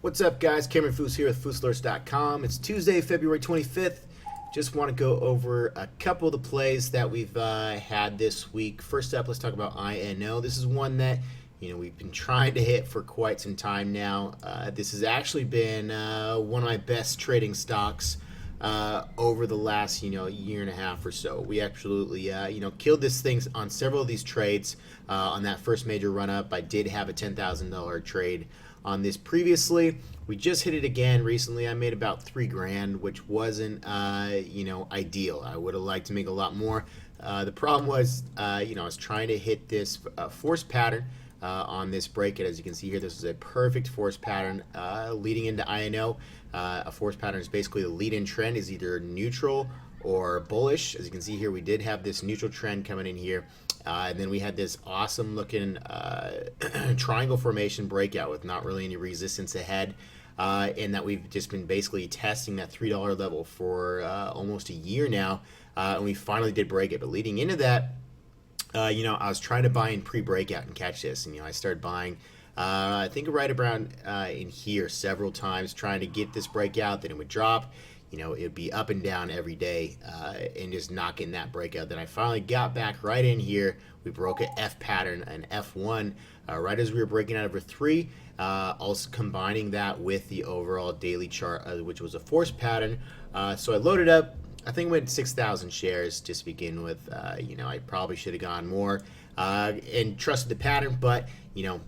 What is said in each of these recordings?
What's up, guys? Cameron Fous here with FousAlerts.com. It's Tuesday, February 25th. Just want to go over a couple of the plays that we've had this week. First up, let's talk about INO. This is one that we've been trying to hit for quite some time now. This has actually been one of my best trading stocks over the last year and a half or so. We absolutely killed this thing on several of these trades. On that first major run up, I did have a $10,000 trade on this previously. We just hit it again recently. I made about $3,000, which wasn't ideal. I would have liked to make a lot more. The problem was I was trying to hit this force pattern on this breakout. As you can see here, this is a perfect force pattern leading into INO. A force pattern is basically the lead-in trend is either neutral or bullish. As you can see here, we did have this neutral trend coming in here. And then we had this awesome looking triangle formation breakout with not really any resistance ahead. And that we've just been basically testing that $3 level for almost a year now. And we finally did break it. But leading into that, I was trying to buy in pre-breakout and catch this. And, I started buying, I think right around in here several times, trying to get this breakout. Then it would drop. It would be up and down every day and just not getting that breakout. Then I finally got back right in here. We broke an F pattern, an F1, right as we were breaking out over 3. Also combining that with the overall daily chart, which was a force pattern. So I loaded up. I think we went 6,000 shares just to begin with. I probably should have gone more and trusted the pattern, but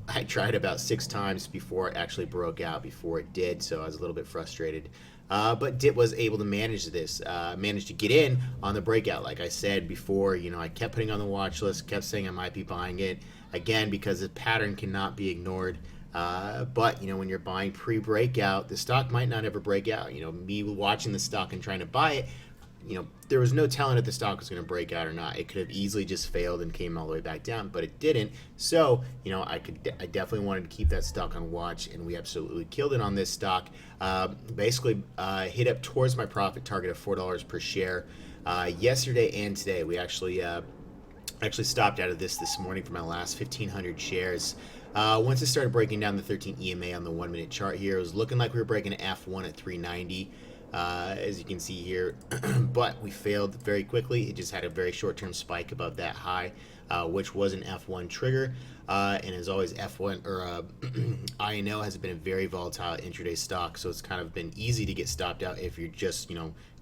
I tried about 6 times before it actually broke out, before it did, so I was a little bit frustrated. But was able to manage this, managed to get in on the breakout. Like I said before, I kept putting on the watch list, kept saying I might be buying it, again, because the pattern cannot be ignored. But when you're buying pre-breakout, the stock might not ever break out. Me watching the stock and trying to buy it, there was no telling if the stock was going to break out or not. It could have easily just failed and came all the way back down, but it didn't. So, I definitely wanted to keep that stock on watch, and we absolutely killed it on this stock. Basically, hit up towards my profit target of $4 per share yesterday and today. We actually stopped out of this morning for my last 1,500 shares. Once it started breaking down the 13 EMA on the 1-minute chart here, it was looking like we were breaking an F1 at 390. As you can see here, but we failed very quickly. It just had a very short-term spike above that high, which was an F1 trigger. And as always, F1 or INO has been a very volatile intraday stock, so it's kind of been easy to get stopped out if you're just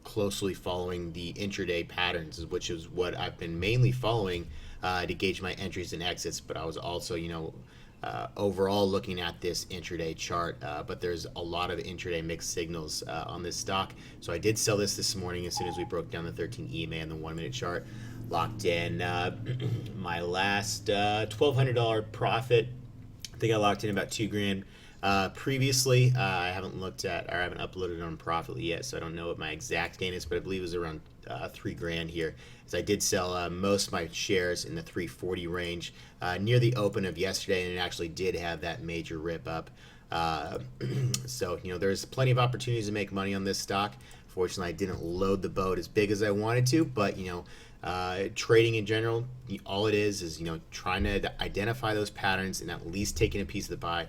closely following the intraday patterns, which is what I've been mainly following to gauge my entries and exits. But I was also overall looking at this intraday chart, but there's a lot of intraday mixed signals on this stock. So I did sell this morning as soon as we broke down the 13 EMA on the 1-minute chart. Locked in my last $1,200 profit. I think I locked in about $2,000. Previously, I haven't looked at, or I haven't uploaded it on Profitly yet, so I don't know what my exact gain is, but I believe it was around $3,000 here. As I did sell most of my shares in the 340 range near the open of yesterday, and it actually did have that major rip up. So there's plenty of opportunities to make money on this stock. Fortunately, I didn't load the boat as big as I wanted to, but trading in general, all it is trying to identify those patterns and at least taking a piece of the pie.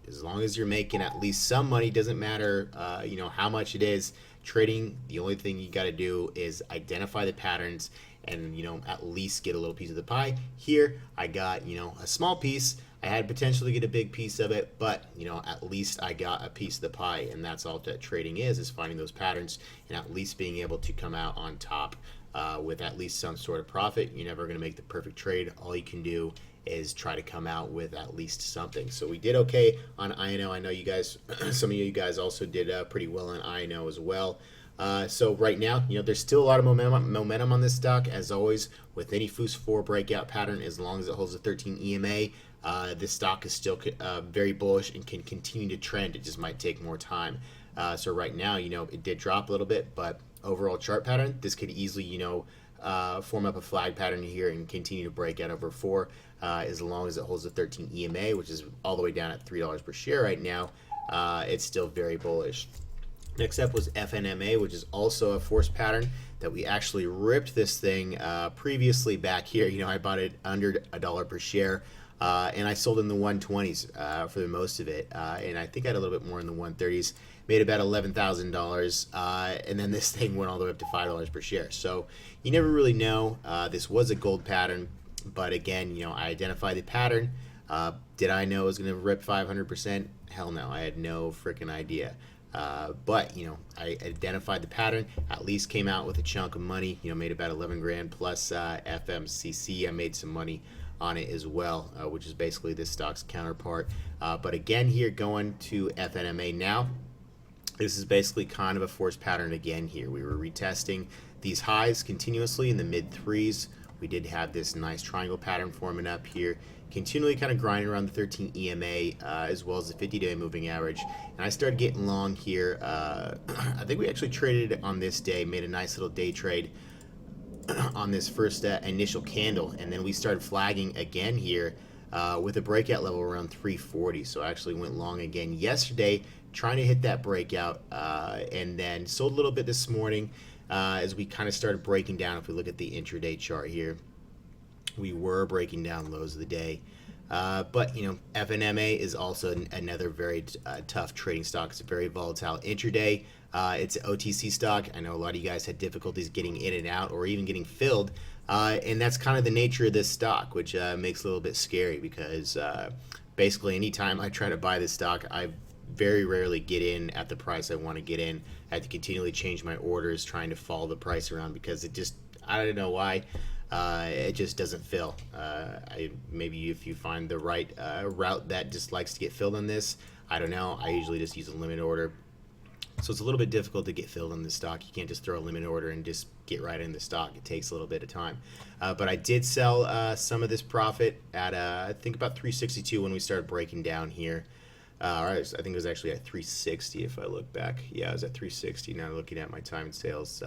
As long as you're making at least some money, doesn't matter how much it is. Trading, the only thing you got to do is identify the patterns and at least get a little piece of the pie. Here I got a small piece. I had potential to get a big piece of it, but at least I got a piece of the pie, and that's all that trading is finding those patterns and at least being able to come out on top with at least some sort of profit. You're never going to make the perfect trade. All you can do is try to come out with at least something. So we did okay on INO. I know you guys, some of you guys also did pretty well on INO as well. So right now, there's still a lot of momentum on this stock. As always, with any Fous 4 breakout pattern, as long as it holds a 13 EMA, this stock is still very bullish and can continue to trend. It just might take more time. So right now, it did drop a little bit, but overall chart pattern, this could easily, form up a flag pattern here and continue to break out over 4 as long as it holds the 13 EMA, which is all the way down at $3 per share right now. It's still very bullish. Next up was FNMA, which is also a force pattern that we actually ripped this thing previously back here. I bought it under $1 per share and I sold in the 120s for the most of it, and I think I had a little bit more in the 130s. Made about $11,000, and then this thing went all the way up to $5 per share. So you never really know. This was a gold pattern, but again, I identified the pattern. Did I know it was going to rip 500%? Hell no, I had no freaking idea. But I identified the pattern. At least came out with a chunk of money. Made about 11 grand plus FMCC. I made some money on it as well, which is basically this stock's counterpart. But again, here going to FNMA now. This is basically kind of a forced pattern again here. We were retesting these highs continuously in the mid threes. We did have this nice triangle pattern forming up here, continually kind of grinding around the 13 EMA as well as the 50-day moving average. And I started getting long here. I think we actually traded on this day, made a nice little day trade on this first initial candle, and then we started flagging again here with a breakout level around 340. So I actually went long again yesterday, trying to hit that breakout, and then sold a little bit this morning as we kind of started breaking down. If we look at the intraday chart here, we were breaking down lows of the day. But FNMA is also another very tough trading stock. It's a very volatile intraday. It's an OTC stock. I know a lot of you guys had difficulties getting in and out or even getting filled. And that's kind of the nature of this stock, which makes it a little bit scary because basically anytime I try to buy this stock, I very rarely get in at the price I want to get in. I have to continually change my orders trying to follow the price around because it just, I don't know why, it just doesn't fill. Maybe if you find the right route that just likes to get filled on this, I don't know. I usually just use a limit order. So it's a little bit difficult to get filled on this stock. You can't just throw a limit order and just get right in the stock. It takes a little bit of time. But I did sell some of this profit at, I think, about 362 when we started breaking down here. I think it was actually at 360 if I look back. Yeah, I was at 360 now looking at my time and sales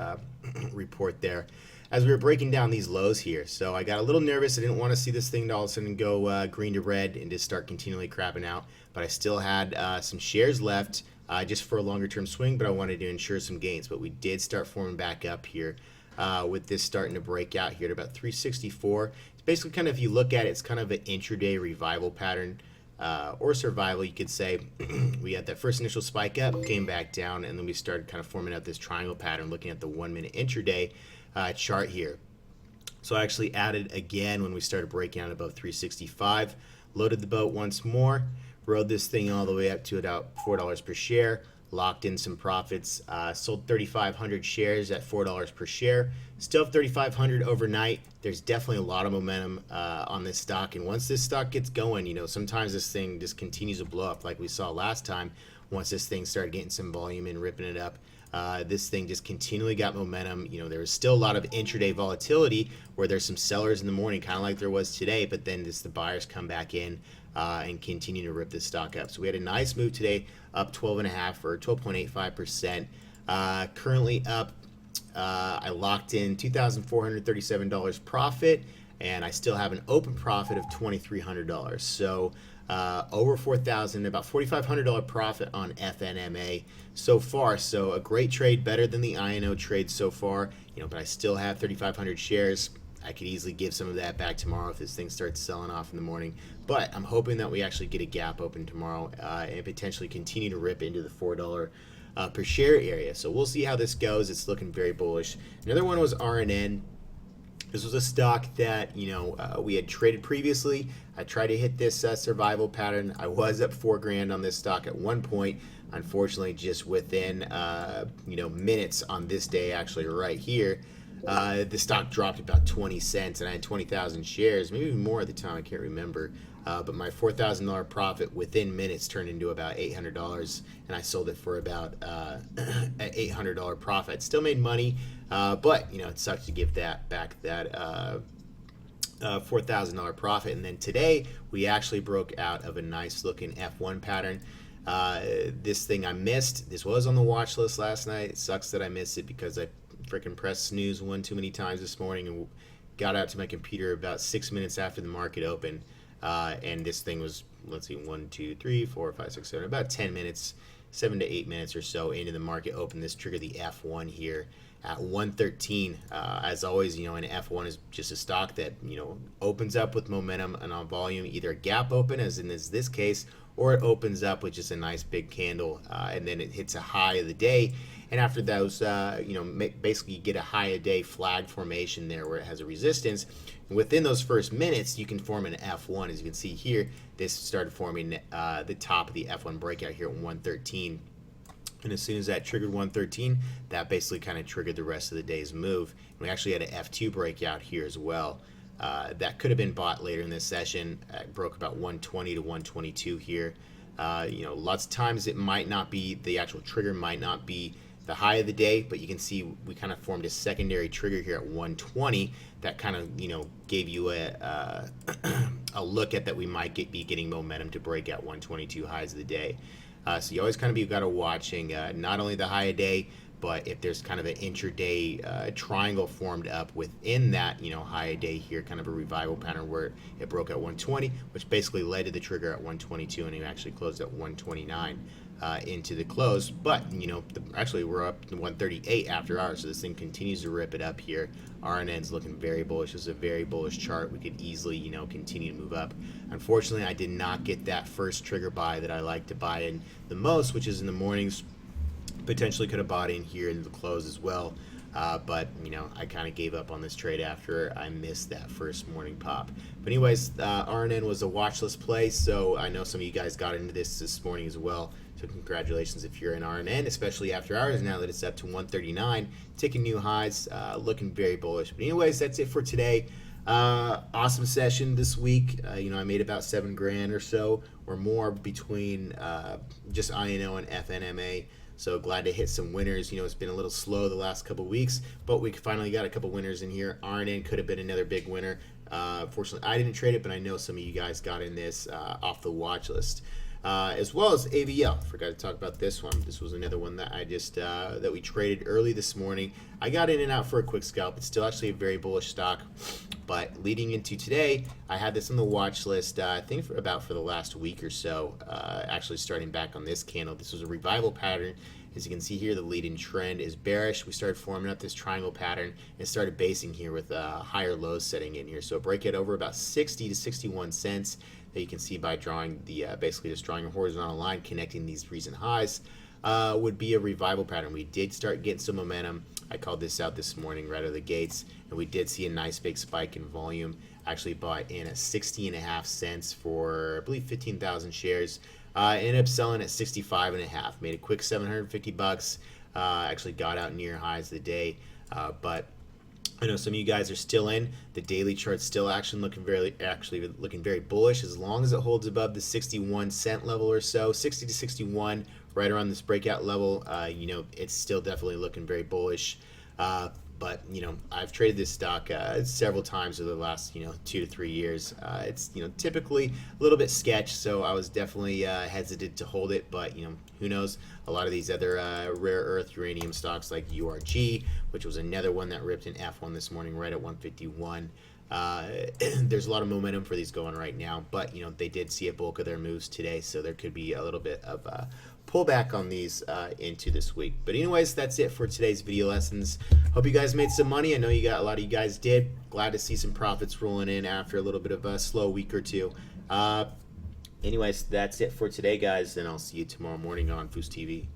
report there as we were breaking down these lows here. So I got a little nervous. I didn't want to see this thing all of a sudden go green to red and just start continually crapping out. But I still had some shares left just for a longer term swing, but I wanted to ensure some gains. But we did start forming back up here with this starting to break out here at about 364. It's basically kind of, if you look at it, it's kind of an intraday revival pattern. Or survival, you could say. We had that first initial spike up, came back down, and then we started kind of forming out this triangle pattern looking at the 1 minute intraday chart here. So I actually added again when we started breaking out above 365, loaded the boat once more, rode this thing all the way up to about $4 per share, locked in some profits, sold 3,500 shares at $4 per share. Still have 3,500 overnight. There's definitely a lot of momentum on this stock, and once this stock gets going, sometimes this thing just continues to blow up like we saw last time. Once this thing started getting some volume and ripping it up, this thing just continually got momentum. There was still a lot of intraday volatility where there's some sellers in the morning, kind of like there was today, but then the buyers come back in and continue to rip this stock up. So we had a nice move today, up 12.5 or 12.85%. Currently up, I locked in $2,437 profit, and I still have an open profit of $2,300. So over $4,000, about $4,500 profit on FNMA so far. So a great trade, better than the INO trade so far. But I still have 3,500 shares. I could easily give some of that back tomorrow if this thing starts selling off in the morning. But I'm hoping that we actually get a gap open tomorrow and potentially continue to rip into the $4 per share area. So we'll see how this goes. It's looking very bullish. Another one was RNN. This was a stock that we had traded previously. I tried to hit this survival pattern. I was up $4,000 on this stock at one point. Unfortunately, just within minutes on this day, actually right here, the stock dropped about 20 cents, and I had 20,000 shares, maybe even more at the time. I can't remember. But my $4,000 profit within minutes turned into about $800, and I sold it for about an $800 profit. Still made money, but it sucks to give that back, that $4,000 profit. And then today we actually broke out of a nice looking F1 pattern. This thing I missed. This was on the watch list last night. It sucks that I missed it because I freaking pressed snooze one too many times this morning and got out to my computer about 6 minutes after the market opened. And this thing was, let's see, 1, 2, 3, 4, 5, 6, 7, about 10 minutes, 7 to 8 minutes or so into the market open. This triggered the F1 here. at 113. As always, an F1 is just a stock that opens up with momentum and on volume, either a gap open as in this case, or it opens up with just a nice big candle, and then it hits a high of the day. And after those, basically you get a high of day flag formation there where it has a resistance. And within those first minutes, you can form an F1. As you can see here, this started forming the top of the F1 breakout here at 113. And as soon as that triggered 113, that basically kind of triggered the rest of the day's move. And we actually had an F2 breakout here as well. That could have been bought later in this session. It broke about 120 to 122 here. Lots of times it might not be, the actual trigger might not be the high of the day, but you can see we kind of formed a secondary trigger here at 120 that kind of, gave you a look at that we might be getting momentum to break out 122 highs of the day. So you always kind of got to watching not only the high of day, but if there's kind of an intraday triangle formed up within that, high of day here, kind of a revival pattern where it broke at 120, which basically led to the trigger at 122, and it actually closed at 129 into the close. But, actually we're up to 138 after hours, so this thing continues to rip it up here. RNN's looking very bullish. This is a very bullish chart. We could easily, continue to move up. Unfortunately, I did not get that first trigger buy that I like to buy in the most, which is in the mornings. Potentially could have bought in here in the close as well, but I kind of gave up on this trade after I missed that first morning pop. But anyways, RNN was a watch list play, so I know some of you guys got into this morning as well. So congratulations if you're in RNN, especially after hours now that it's up to 139, taking new highs, looking very bullish. But anyways, that's it for today. Awesome session this week. I made about $7,000 or so or more between just INO and FNMA. So glad to hit some winners. It's been a little slow the last couple weeks, but we finally got a couple winners in here. RNN could have been another big winner. Fortunately, I didn't trade it, but I know some of you guys got in this off the watch list. As well as AVL. Forgot to talk about this one. This was another one that I just that we traded early this morning. I got in and out for a quick scalp. It's still actually a very bullish stock. But leading into today, I had this on the watch list, I think for the last week or so, actually starting back on this candle. This was a revival pattern. As you can see here, the leading trend is bearish. We started forming up this triangle pattern and started basing here with higher lows setting in here. So break it over about 60 to 61 cents that you can see by drawing the, basically just drawing a horizontal line connecting these recent highs. Would be a revival pattern. We did start getting some momentum. I called this out this morning right out of the gates, and we did see a nice big spike in volume. Actually bought in at 60.5 cents for, I believe, 15,000 shares. Ended up selling at 65.5. Made a quick 750 bucks. Actually got out near highs of the day, but I know some of you guys are still in. The daily chart's still looking very bullish as long as it holds above the 61 cent level or so, 60 to 61, right around this breakout level. It's still definitely looking very bullish. But I've traded this stock several times over the last 2 to 3 years. It's typically a little bit sketch, so I was definitely hesitant to hold it. But who knows? A lot of these other rare earth uranium stocks like URG, which was another one that ripped an F1 this morning right at 151. There's a lot of momentum for these going right now, but they did see a bulk of their moves today, so there could be a little bit of pullback on these into this week. But anyways, that's it for today's video lessons. Hope you guys made some money. I know a lot of you guys did. Glad to see some profits rolling in after a little bit of a slow week or two. Anyways, that's it for today, guys, and I'll see you tomorrow morning on Fous TV.